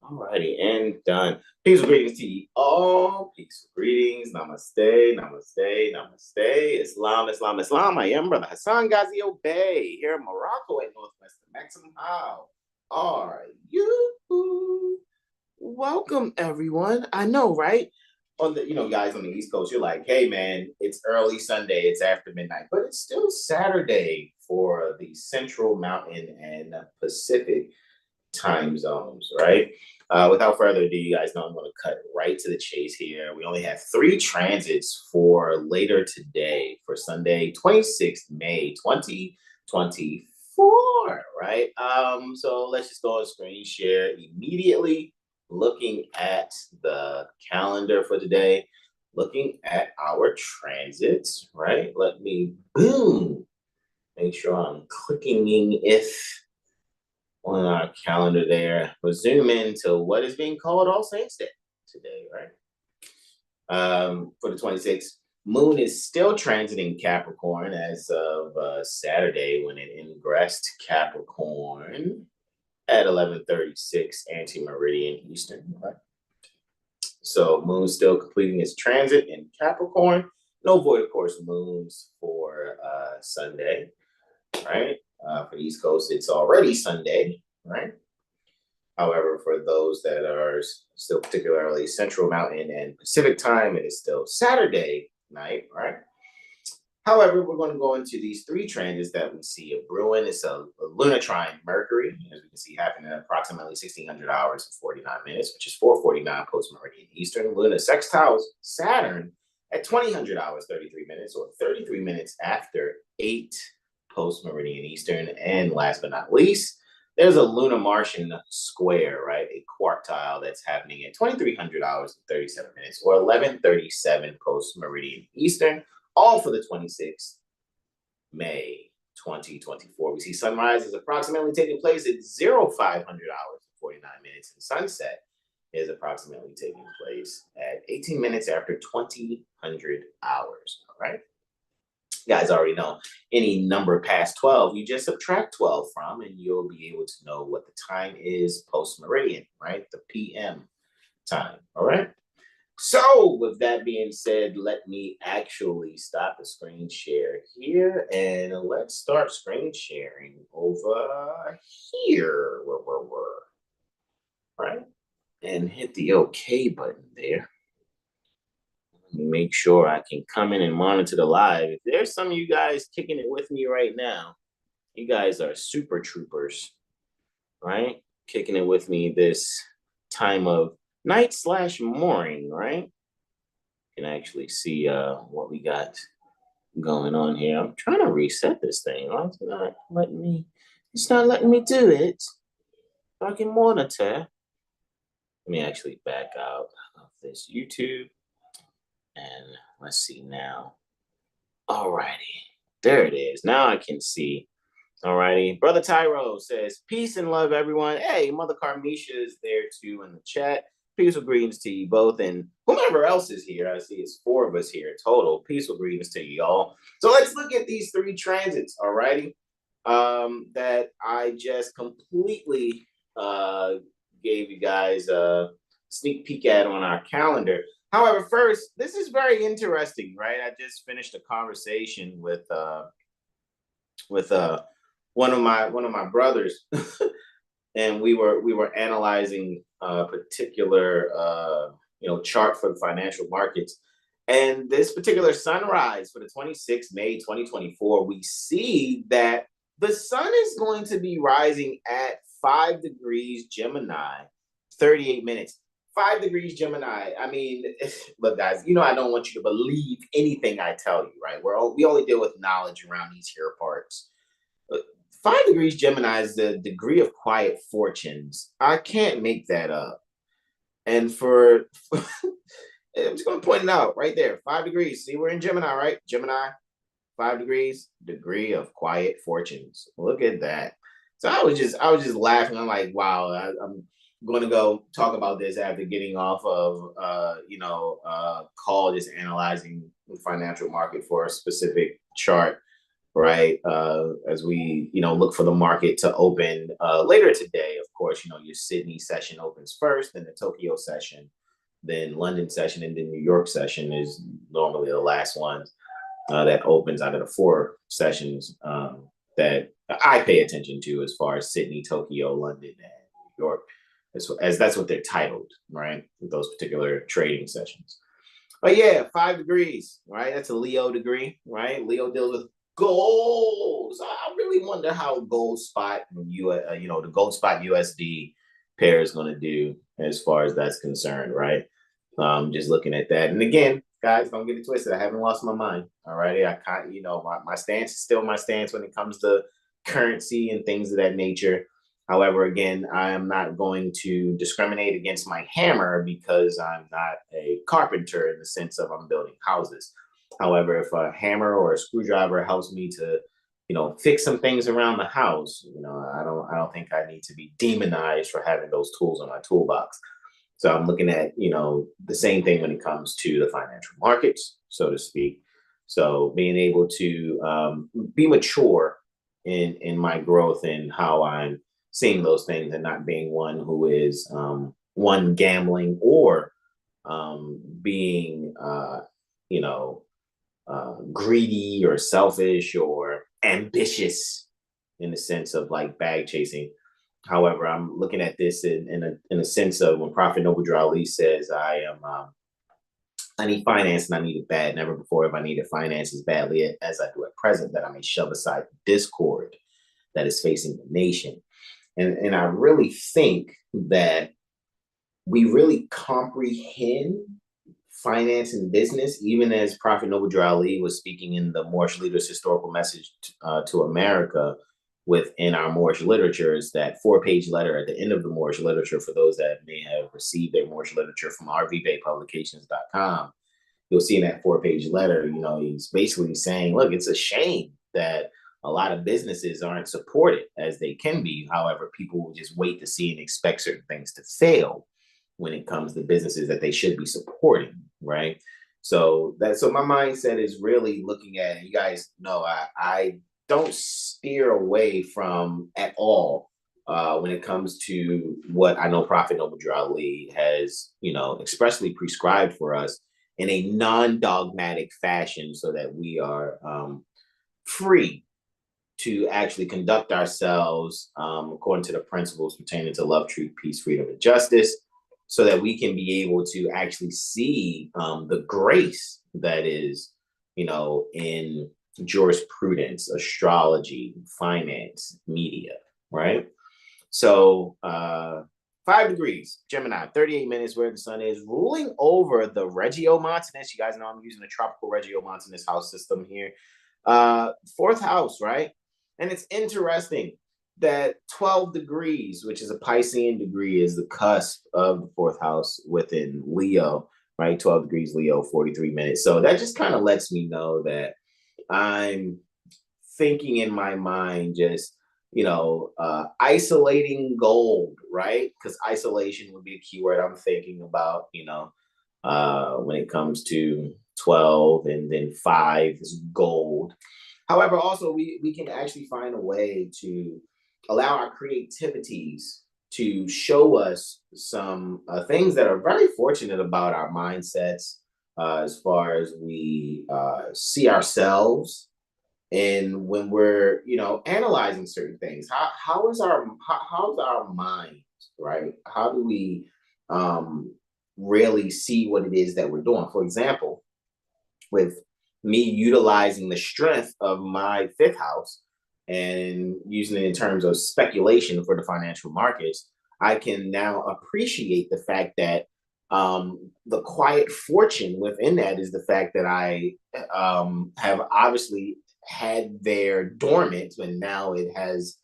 Alrighty, and done. Peaceful greetings to you all. Peaceful greetings. Namaste, namaste, namaste. Islam, Islam, Islam. I am Brother Hasan Ghazio Bey here in Morocco at Northwestern Maximum. How are you? Welcome, everyone. I know, right? On the, guys on the East Coast, you're like, hey, man, it's early Sunday. It's after midnight, but it's still Saturday for the Central Mountain and Pacific time zones, right? Without further ado, you guys know I'm going to cut right to the chase here. We only have 3 transits for later today for Sunday, 26th May, 2024, right? So let's just go on screen share immediately, looking at the calendar for today, looking at our transits, right? Let me, boom, make sure I'm clicking in if on our calendar there. We'll zoom into what is being called All Saints Day today, right? For the 26th, Moon is still transiting Capricorn as of Saturday when it ingressed Capricorn at 11:36 anti-meridian Eastern, right? So Moon's still completing its transit in Capricorn. No void, of course, moons for Sunday, right? For the East Coast, it's already Sunday, right? However, for those that are still particularly Central Mountain and Pacific time, it is still Saturday night, right? However, we're going to go into these 3 transits that we see of brewing. It's a lunar trine Mercury, as we can see, happening at approximately 1600 hours and 49 minutes, which is 4:49 post-meridian Eastern. Lunar sextiles Saturn at 2000 hours, 33 minutes, or 33 minutes after 8 post-meridian Eastern. And last but not least, there's a lunar Martian square, right? A quartile that's happening at 2300 hours and 37 minutes, or 11:37 post-meridian Eastern, all for the 26th May 2024. We see sunrise is approximately taking place at 0500 hours and 49 minutes, and sunset is approximately taking place at 18 minutes after 2000 hours, all right? You guys already know any number past 12, you just subtract 12 from, and you'll be able to know what the time is post-meridian, right? The PM time, all right? So with that being said, let me actually stop the screen share here, and let's start screen sharing over here where we're, right? And hit the OK button there. Make sure I can come in and monitor the live. If there's some of you guys kicking it with me right now, you guys are super troopers, right? Kicking it with me this time of night/morning, right? You can actually see what we got going on here. I'm trying to reset this thing. It's not letting me do it. I can monitor. Let me actually back out of this YouTube. And let's see now. Alrighty, there it is. Now I can see. Alrighty, Brother Tyro says, peace and love, everyone. Hey, Mother Carmisha is there too in the chat. Peaceful greetings to you both, and whomever else is here. I see it's 4 of us here total. Peaceful greetings to you all. So let's look at these 3 transits, alrighty, that I just completely gave you guys a sneak peek at on our calendar. However, first, this is very interesting, right? I just finished a conversation with one of my brothers, and we were analyzing a particular chart for the financial markets. And this particular sunrise for the 26th May 2024, we see that the sun is going to be rising at 5 degrees Gemini, 38 minutes. 5 degrees Gemini. I mean, look, guys, I don't want you to believe anything I tell you, right? We only deal with knowledge around these here parts. 5 degrees Gemini is the degree of quiet fortunes. I can't make that up. And I'm just going to point it out right there. 5 degrees. See, we're in Gemini, right? Gemini, 5 degrees, degree of quiet fortunes. Look at that. So I was just laughing. I'm like, wow, I'm going to go talk about this after getting off of call, just analyzing the financial market for a specific chart right? As we, look for the market to open later today. Of course, your Sydney session opens first, then the Tokyo session, then London session, and then New York session is normally the last one that opens out of the four sessions that I pay attention to, as far as Sydney, Tokyo, London, and New York, as that's what they're titled, right? Those particular trading sessions. But yeah, 5 degrees, right? That's a Leo degree, right? Leo deals with gold. So I really wonder how gold spot, the gold spot USD pair is going to do as far as that's concerned, right? Just looking at that. And again, guys, don't get it twisted. I haven't lost my mind. All right. I can't, my stance is still my stance when it comes to currency and things of that nature. However, again, I am not going to discriminate against my hammer because I'm not a carpenter in the sense of I'm building houses. However, if a hammer or a screwdriver helps me to, fix some things around the house, I don't think I need to be demonized for having those tools in my toolbox. So I'm looking at, the same thing when it comes to the financial markets, so to speak. So being able to be mature in my growth and how I'm seeing those things, and not being one who is one gambling or being greedy or selfish or ambitious in the sense of like bag chasing. However, I'm looking at this in a sense of when Prophet Noble Drew Ali says, I need finance and I need it bad. Never before have I needed finance as badly as I do at present, that I may shove aside the discord that is facing the nation. And I really think that we really comprehend finance and business, even as Prophet Noble Drew Ali was speaking in the Moorish Leader's Historical Message to America within our Moorish literature. Is that 4-page letter at the end of the Moorish literature, for those that may have received their Moorish literature from rvbaypublications.com. You'll see in that 4-page letter, he's basically saying, look, it's a shame that a lot of businesses aren't supported as they can be. However, people will just wait to see and expect certain things to fail when it comes to businesses that they should be supporting, right? So my mindset is really looking at, you guys know, I don't steer away from at all when it comes to what I know Prophet Noble Drew Ali has, expressly prescribed for us in a non-dogmatic fashion, so that we are free to actually conduct ourselves according to the principles pertaining to love, truth, peace, freedom, and justice, so that we can be able to actually see the grace that is, in jurisprudence, astrology, finance, media, right? So 5 degrees, Gemini, 38 minutes where the sun is ruling over the Regiomontanus. You guys know I'm using the tropical Regiomontanus house system here. 4th house, right? And it's interesting that 12 degrees, which is a Piscean degree, is the cusp of the 4th house within Leo, right? 12 degrees Leo, 43 minutes. So that just kind of lets me know that I'm thinking in my mind, just, isolating gold, right? Because isolation would be a keyword I'm thinking about, when it comes to 12, and then 5 is gold. However, also we can actually find a way to allow our creativities to show us some things that are very fortunate about our mindsets, as far as we see ourselves, and when we're analyzing certain things. How's our mind, right? How do we really see what it is that we're doing? For example, with me utilizing the strength of my 5th house and using it in terms of speculation for the financial markets, I can now appreciate the fact that the quiet fortune within that is the fact that I have obviously had there dormant, and now it has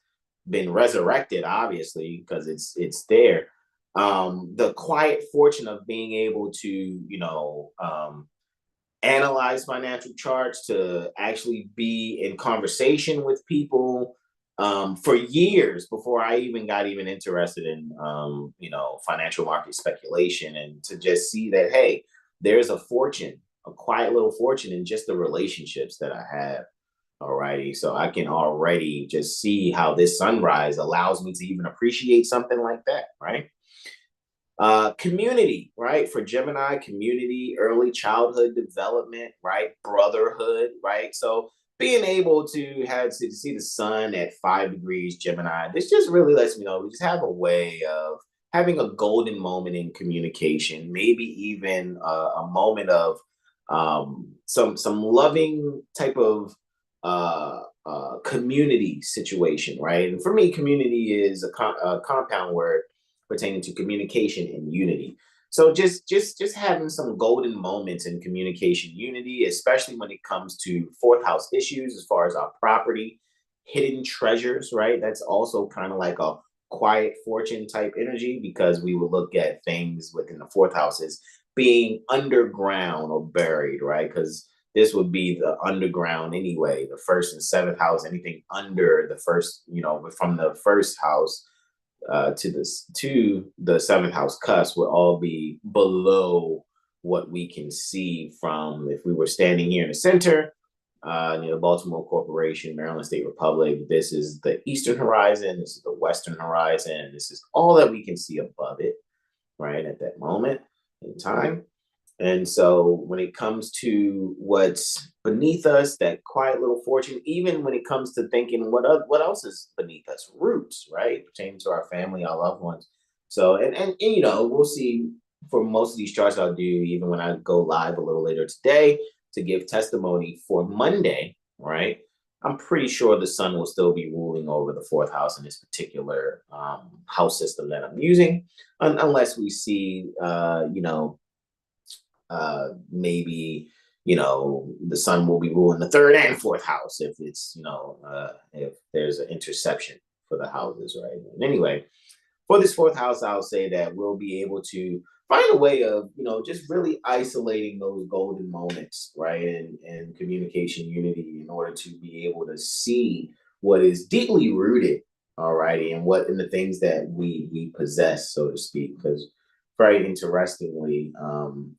been resurrected, obviously, because it's there. The quiet fortune of being able to, analyze financial charts, to actually be in conversation with people for years before I even got interested in financial market speculation, and to just see that, hey, there's a fortune, a quiet little fortune in just the relationships that I have Alrighty, so I can already just see how this sunrise allows me to even appreciate something like that, right? Community, right? For Gemini, community, early childhood development, right? Brotherhood, right? So being able to have to see the sun at 5 degrees Gemini, this just really lets me know we just have a way of having a golden moment in communication, maybe even a moment of some loving type of community situation, right? And for me, community is a compound word pertaining to communication and unity. So just having some golden moments in communication unity, especially when it comes to fourth house issues as far as our property, hidden treasures, right? That's also kind of like a quiet fortune type energy because we will look at things within the fourth house as being underground or buried, right? Because this would be the underground anyway, the first and seventh house, anything under the first, from the first house to the seventh house cusp would all be below what we can see from if we were standing here in the center near the Baltimore Corporation, Maryland State Republic. This is the eastern horizon. This is the western horizon. This is all that we can see above it, right, at that moment in time. And so when it comes to what's beneath us, that quiet little fortune, even when it comes to thinking what else is beneath us, roots, right, pertaining to our family, our loved ones. So and we'll see for most of these charts I'll do, even when I go live a little later today to give testimony for Monday, right? I'm pretty sure the sun will still be ruling over the fourth house in this particular house system that I'm using, unless we see, maybe the sun will be ruling the third and fourth house if it's if there's an interception for the houses, right? And anyway, for this fourth house, I'll say that we'll be able to find a way of just really isolating those golden moments, right, and communication unity in order to be able to see what is deeply rooted, alrighty, and what in the things that we possess, so to speak, because very interestingly,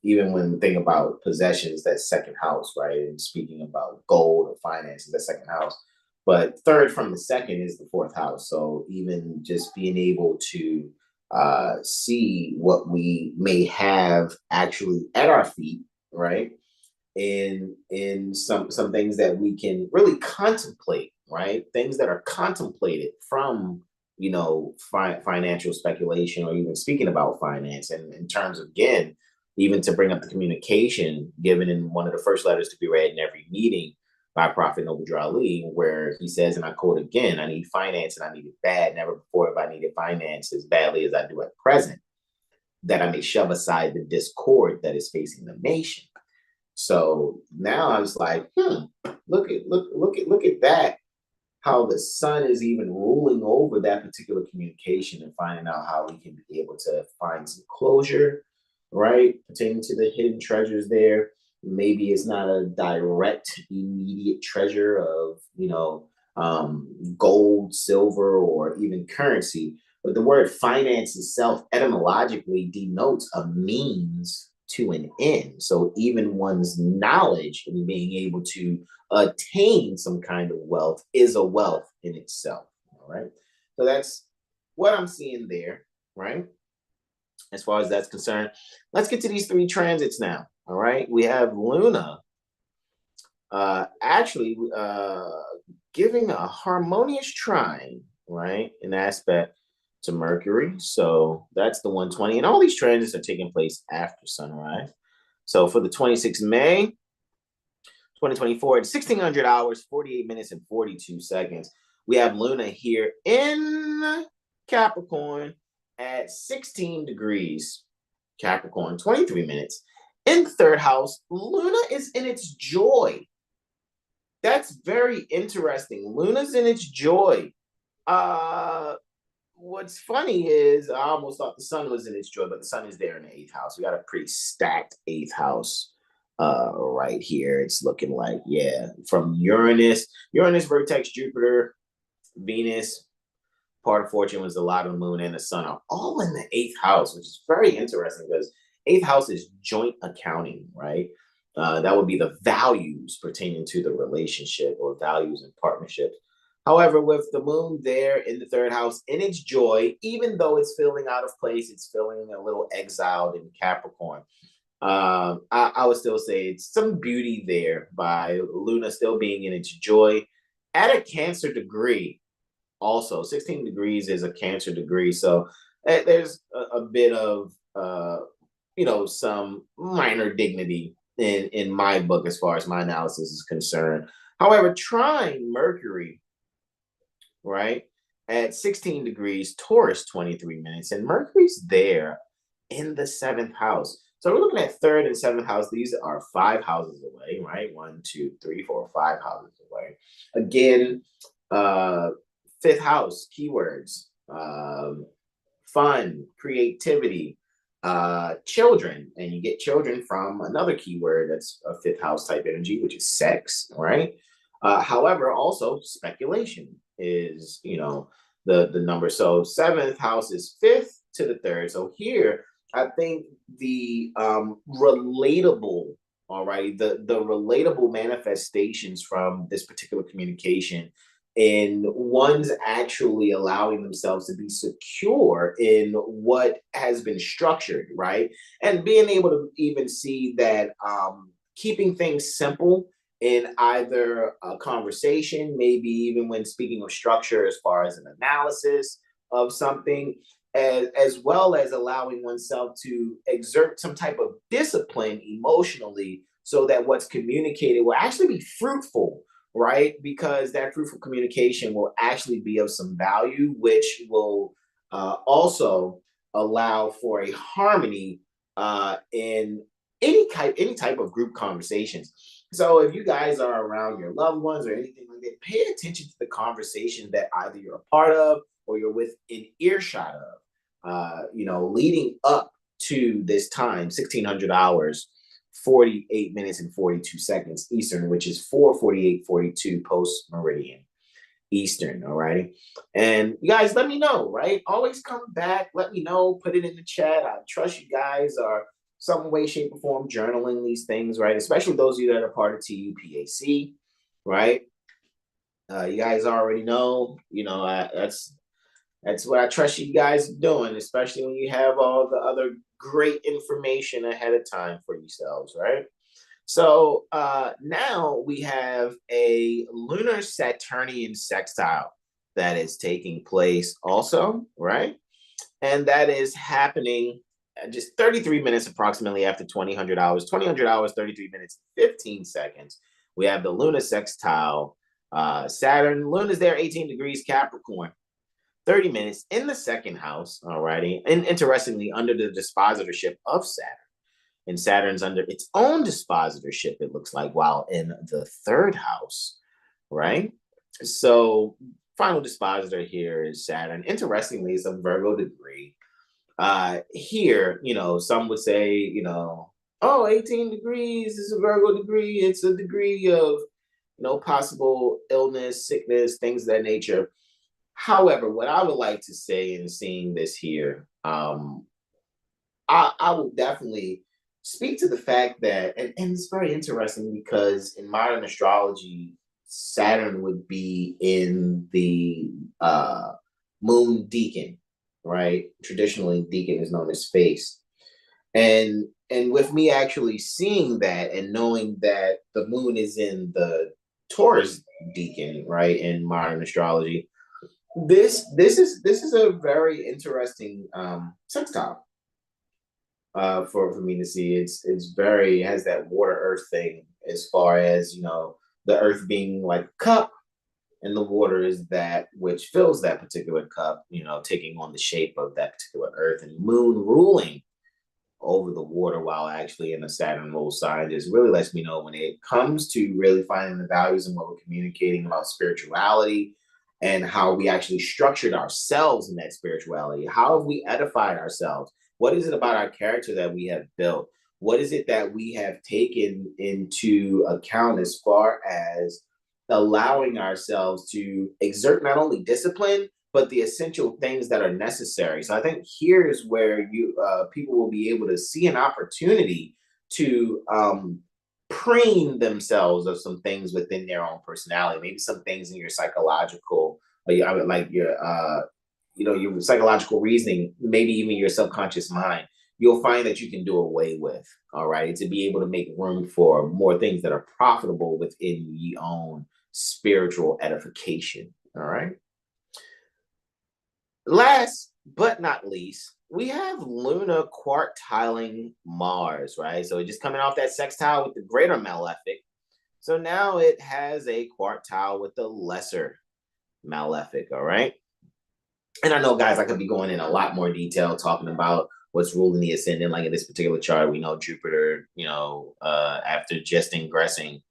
even when we think about possessions, that second house, right? And speaking about gold or finances, that second house. But third from the second is the fourth house. So even just being able to see what we may have actually at our feet, right? In some things that we can really contemplate, right? Things that are contemplated from financial speculation or even speaking about finance, and in terms of, again, even to bring up the communication given in one of the first letters to be read in every meeting by Prophet Noble Drew Ali, where he says, and I quote again, "I need finance and I need it bad. Never before have I needed finance as badly as I do at present, that I may shove aside the discord that is facing the nation." So now I was like, look at that. How the sun is even ruling over that particular communication and finding out how we can be able to find some closure, right? Pertaining to the hidden treasures there. Maybe it's not a direct, immediate treasure of, gold, silver, or even currency, but the word finance itself etymologically denotes a means to an end. So even one's knowledge and being able to attain some kind of wealth is a wealth in itself. All right. So that's what I'm seeing there, right? As far as that's concerned, let's get to these three transits now. All right. We have Luna actually giving a harmonious trine, right? An aspect to Mercury. So that's the 120. And all these transits are taking place after sunrise. So for the 26th May, 2024 at 1600 hours, 48 minutes, and 42 seconds, we have Luna here in Capricorn at 16 degrees Capricorn, 23 minutes. In the third house, Luna is in its joy. That's very interesting. Luna's in its joy. What's funny is I almost thought the sun was in its joy, but the sun is there in the eighth house. We got a pretty stacked eighth house right here. It's looking like, yeah, from Uranus, vertex, Jupiter, Venus, part of fortune was a lot of the moon and the sun are all in the eighth house, which is very interesting because eighth house is joint accounting, right? That would be the values pertaining to the relationship or values and partnerships. However, with the moon there in the third house in its joy, even though it's feeling out of place, it's feeling a little exiled in Capricorn. I would still say it's some beauty there by Luna still being in its joy at a Cancer degree. Also, 16 degrees is a Cancer degree, so there's a bit of some minor dignity in my book as far as my analysis is concerned. However, trine Mercury, right, at 16 degrees, Taurus 23 minutes, and Mercury's there in the seventh house. So we're looking at third and seventh house. These are 5 houses away, right? 1, 2, 3, 4, 5 houses away. Again, fifth house keywords: fun, creativity, children, and you get children from another keyword that's a fifth house type energy, which is sex, right? However, also speculation is the number. So seventh house is fifth to the third. So here I think the relatable, all right, the relatable manifestations from this particular communication, and one's actually allowing themselves to be secure in what has been structured, right? And being able to even see that keeping things simple in either a conversation, maybe even when speaking of structure as far as an analysis of something, as well as allowing oneself to exert some type of discipline emotionally so that what's communicated will actually be fruitful, right? Because that fruitful communication will actually be of some value, which will also allow for a harmony in any type of group conversations. So if you guys are around your loved ones or anything like that, pay attention to the conversation that either you're a part of or you're within earshot of. Leading up to this time, 1600 hours, 48 minutes and 42 seconds Eastern, which is 4:48:42 post meridian Eastern. All right. And you guys, let me know, right? Always come back. Let me know. Put it in the chat. I trust you guys are some way, shape, or form journaling these things, right? Especially those of you that are part of TUPAC, right? You guys already know, that's what I trust you guys doing, especially when you have all the other great information ahead of time for yourselves, right? So now we have a lunar Saturnian sextile that is taking place also, right? And that is happening just 33 minutes approximately after 2000 hours, 2000 hours, 33 minutes, 15 seconds. We have the lunar sextile Saturn. Luna's there, 18 degrees Capricorn. 30 minutes in the second house, alrighty. And interestingly, under the dispositorship of Saturn. And Saturn's under its own dispositorship, it looks like, while in the third house, right? So final dispositor here is Saturn. Interestingly, it's a Virgo degree. Here, some would say, 18 degrees is a Virgo degree. It's a degree of, possible illness, sickness, things of that nature. However, what I would like to say in seeing this here, I will definitely speak to the fact that, and it's very interesting because in modern astrology, Saturn would be in the moon deacon, right? Traditionally, deacon is known as face. And with me actually seeing that and knowing that the moon is in the Taurus deacon, right, in modern astrology, this is a very interesting sextile for me to see. It's very, it has that water earth thing as far as the earth being like a cup, and the water is that which fills that particular cup, taking on the shape of that particular earth, and moon ruling over the water while actually in a Saturn rule sign just really lets me know when it comes to really finding the values and what we're communicating about spirituality and how we actually structured ourselves in that spirituality. How have we edified ourselves? What is it about our character that we have built? What is it that we have taken into account as far as allowing ourselves to exert not only discipline, but the essential things that are necessary? So I think here's where people will be able to see an opportunity to preen themselves of some things within their own personality, maybe some things in your psychological, like your psychological reasoning, maybe even your subconscious mind, you'll find that you can do away with, all right, to be able to make room for more things that are profitable within your own spiritual edification, all right. Last but not least, we have Luna quartiling Mars, right? So just coming off that sextile with the greater malefic. So now it has a quartile with the lesser malefic, all right? And I know, guys, I could be going in a lot more detail talking about what's ruling the ascendant. Like in this particular chart, we know Jupiter, after just ingressing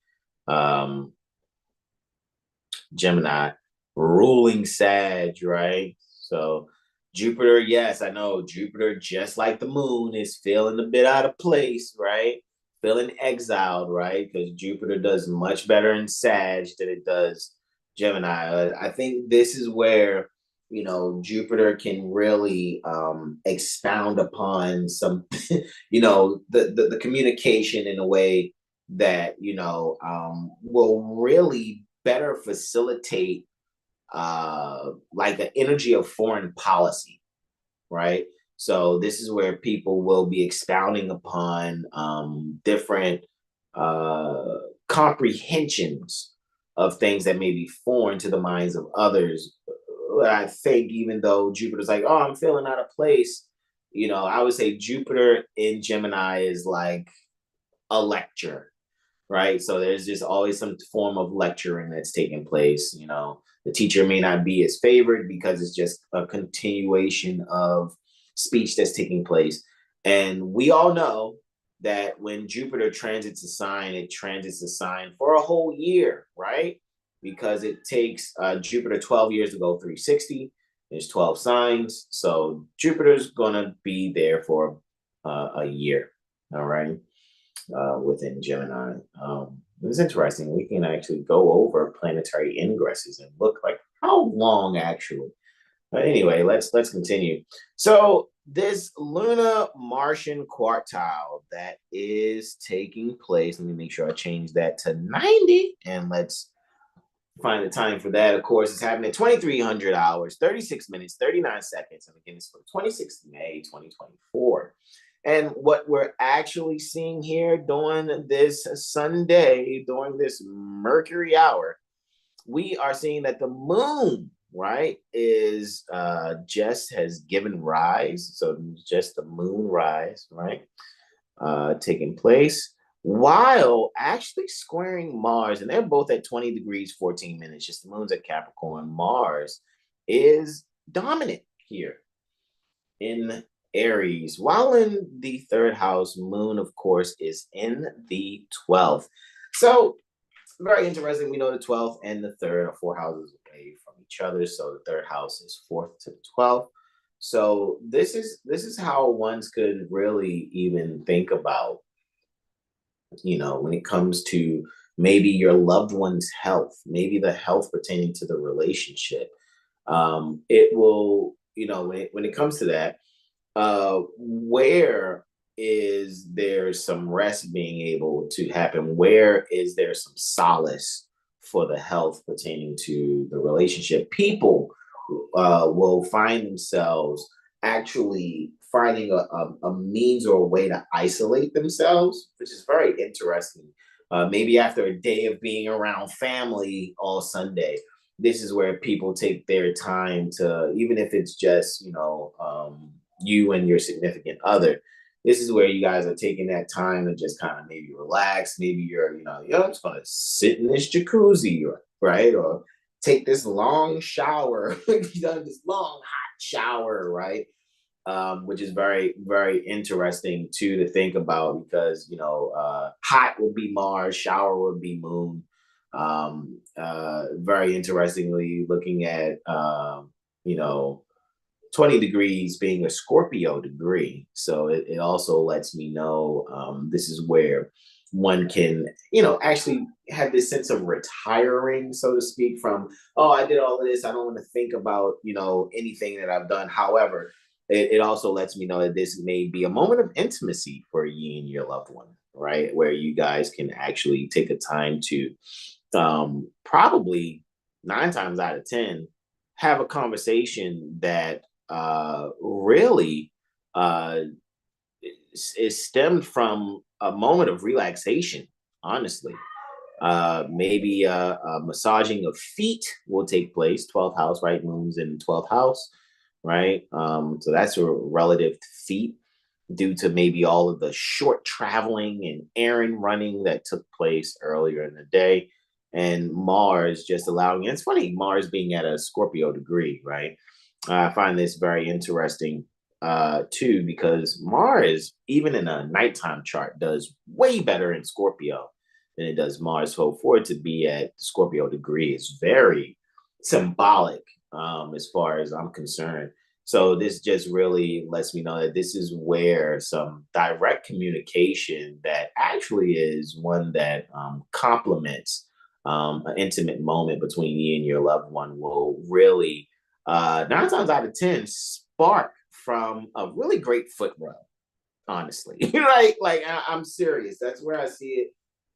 Gemini, ruling Sag, right? So Jupiter, yes, I know Jupiter, just like the moon, is feeling a bit out of place, right? Feeling exiled, right? Because Jupiter does much better in Sag than it does Gemini. I think this is where Jupiter can really expound upon some the communication in a way that will really better facilitate like the energy of foreign policy, right? So this is where people will be expounding upon different comprehensions of things that may be foreign to the minds of others. I think even though Jupiter's like, oh, I'm feeling out of place, I would say Jupiter in Gemini is like a lecture, right? So there's just always some form of lecturing that's taking place. The teacher may not be as favored because it's just a continuation of speech that's taking place. And we all know that when Jupiter transits a sign, it transits a sign for a whole year, right? Because it takes Jupiter 12 years to go 360. There's 12 signs. So Jupiter's going to be there for a year, all right, within Gemini. It's interesting. We can actually go over planetary ingresses and look like how long actually. But anyway, let's continue. So this Luna Martian quartile that is taking place. Let me make sure I change that to 90, and let's find the time for that. Of course, it's happening at 2300 hours, 36 minutes, 39 seconds, and again, it's for 26th May 2024. And what we're actually seeing here during this Sunday, during this Mercury hour, we are seeing that the moon, right, is just has given rise. So just the moon rise, right, taking place while actually squaring Mars. And they're both at 20 degrees, 14 minutes. Just the moon's at Capricorn. Mars is dominant here in Aries, while in the third house. Moon, of course, is in the 12th. So very interesting. We know the 12th and the third are 4 houses away from each other. So the third house is 4th to the 12th. So this is how ones could really even think about, when it comes to maybe your loved one's health, maybe the health pertaining to the relationship. It will, when it comes to that, where is there some rest being able to happen? Where is there some solace for the health pertaining to the relationship? People will find themselves actually finding a means or a way to isolate themselves, which is very interesting. Maybe after a day of being around family all Sunday, this is where people take their time to, even if it's just, you and your significant other, this is where you guys are taking that time to just kind of maybe relax. Maybe you're, I'm just going to sit in this jacuzzi, right? Or take this long shower, this long hot shower, right? Which is very, very interesting too to think about, because hot would be Mars, shower would be Moon. Very interestingly, looking at 20 degrees being a Scorpio degree. So it also lets me know this is where one can, actually have this sense of retiring, so to speak, from, oh, I did all of this, I don't want to think about, anything that I've done. However, it also lets me know that this may be a moment of intimacy for you and your loved one, right? Where you guys can actually take a time to probably 9 times out of 10 have a conversation that really is stemmed from a moment of relaxation, honestly. Maybe massaging of feet will take place. 12th house, right? Moon's in the 12th house, right? So that's a relative to feet due to maybe all of the short traveling and errand running that took place earlier in the day. And Mars just allowing, and it's funny, Mars being at a Scorpio degree, right? I find this very interesting too, because Mars, even in a nighttime chart, does way better in Scorpio than it does Mars. So for it to be at Scorpio degree is very symbolic as far as I'm concerned. So this just really lets me know that this is where some direct communication that actually is one that complements an intimate moment between you and your loved one will really, 9 times out of 10, spark from a really great foot rub, honestly. Right? Like, I'm serious. That's where I see it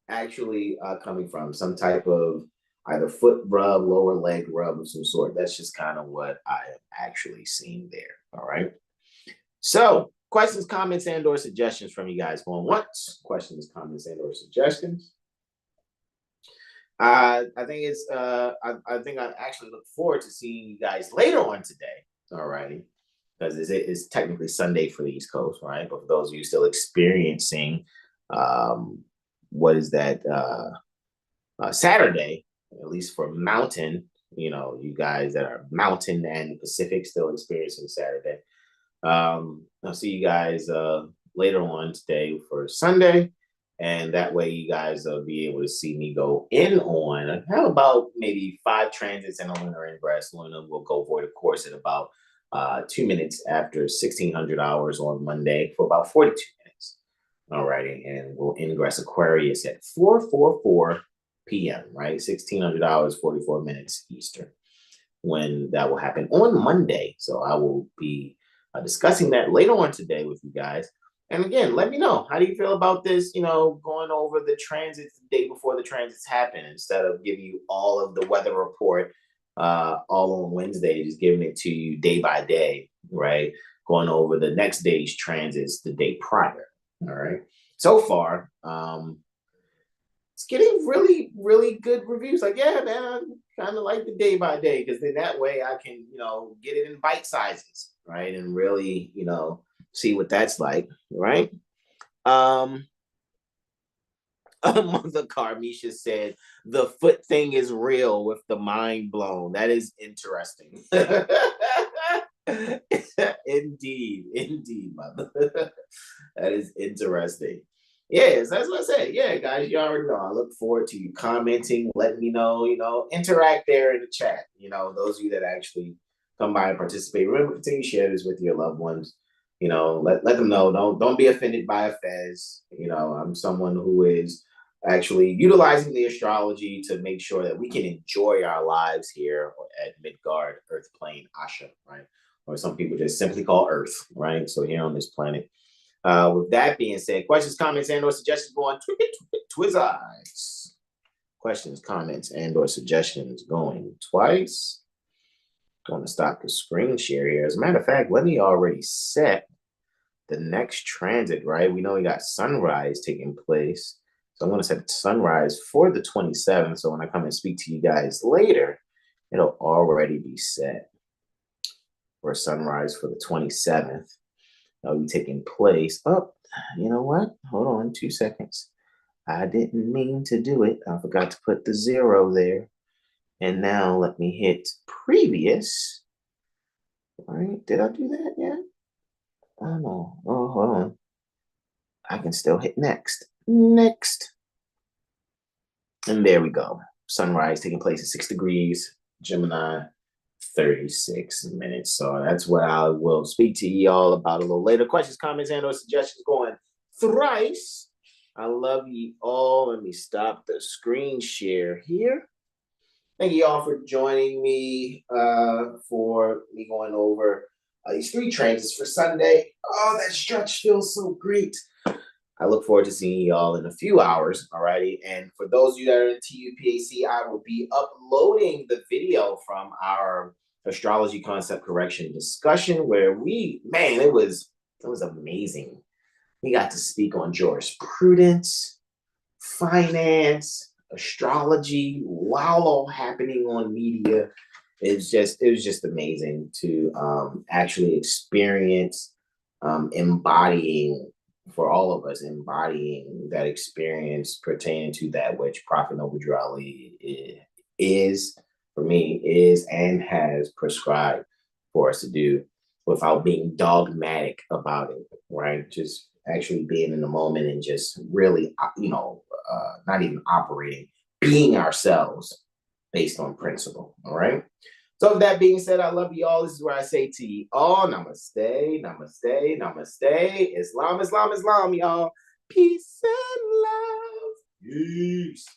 actually coming from. Some type of either foot rub, lower leg rub of some sort. That's just kind of what I am actually seeing there. All right. So, questions, comments, and/or suggestions from you guys going once. Questions, comments, and/or suggestions. I think it's. I think I actually look forward to seeing you guys later on today. All righty, because it's technically Sunday for the East Coast, right? But for those of you still experiencing, what is that? Saturday, at least for Mountain, you guys that are Mountain and Pacific still experiencing Saturday. I'll see you guys later on today for Sunday. And that way you guys will be able to see me go in on, I have about maybe 5 transits in a lunar ingress. Luna will go void of course at about 2 minutes after 1600 hours on Monday for about 42 minutes. All righty. And we'll ingress Aquarius at 4:44 p.m., right? 1600 hours, 44 minutes Eastern, when that will happen on Monday. So I will be discussing that later on today with you guys. And again, let me know, how do you feel about this, going over the transits the day before the transits happen instead of giving you all of the weather report all on Wednesday, just giving it to you day by day, right? Going over the next day's transits the day prior. All right. So far, it's getting really, really good reviews. Like, yeah, man, I kind of like the day by day, because then that way I can, get it in bite sizes, right? And really, see what that's like, right? Mother Carmisha said, the foot thing is real with the mind blown. That is interesting. Indeed, mother. That is interesting. Yes, that's what I said. Yeah, guys, you already know. I look forward to you commenting, letting me know, interact there in the chat. Those of you that actually come by and participate. Remember, continue to share this with your loved ones. Let them know. Don't be offended by a fez. I'm someone who is actually utilizing the astrology to make sure that we can enjoy our lives here at Midgard, Earth Plane, Asha, right? Or some people just simply call Earth, right? So here on this planet. With that being said, questions, comments, and/or suggestions going twice. Questions, comments, and/or suggestions going twice. Going to stop the screen share here. As a matter of fact, let me already set the next transit, right? We know we got sunrise taking place. So I'm going to set sunrise for the 27th. So when I come and speak to you guys later, it'll already be set for sunrise for the 27th. That'll be taking place. Oh, you know what? Hold on 2 seconds. I didn't mean to do it. I forgot to put the 0 there. And now let me hit previous. All right, did I do that yet? Oh, no. Oh, hold on. I can still hit next. Next. And there we go. Sunrise taking place at 6 degrees, Gemini, 36 minutes. So that's what I will speak to y'all about a little later. Questions, comments, and/or suggestions going thrice. I love you all. Let me stop the screen share here. Thank you all for joining me for me going over these 3 transits for Sunday. Oh, that stretch feels so great. I look forward to seeing y'all in a few hours. Alrighty. And for those of you that are in TUPAC, I will be uploading the video from our astrology concept correction discussion where it was amazing. We got to speak on jurisprudence, finance, astrology, while all happening on media. It was just amazing to actually experience embodying, for all of us, embodying that experience pertaining to that which Prophet Noble Drew Ali is, for me, is and has prescribed for us to do without being dogmatic about it, right? Just actually being in the moment and just really, not even operating, being ourselves based on principle, all right? So with that being said, I love you all. This is where I say to you all, namaste, namaste, namaste. Islam, Islam, Islam, y'all. Peace and love. Peace.